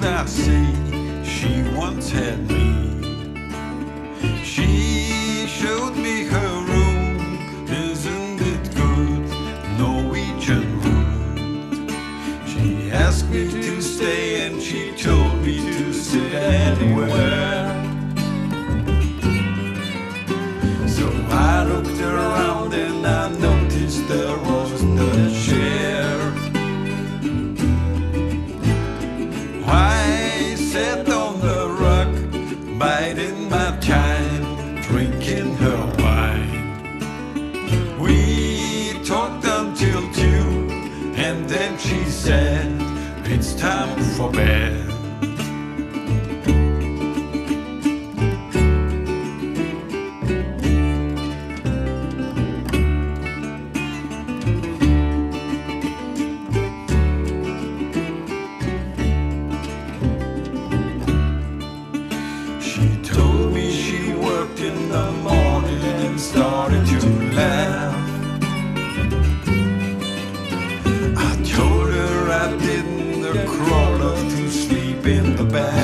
should I say, she once had me. She showed me her room, isn't it good, Norwegian wood. She asked me to stay and she told me to sit anywhere. So I looked around and I noticed there was the chair. I sat on the rug, biding my time, drinking her wine. We talked until 2, and then she said, it's time for bed. She told me she worked in the morning and started to laugh. I told her I didn't crawl off to sleep in the bath.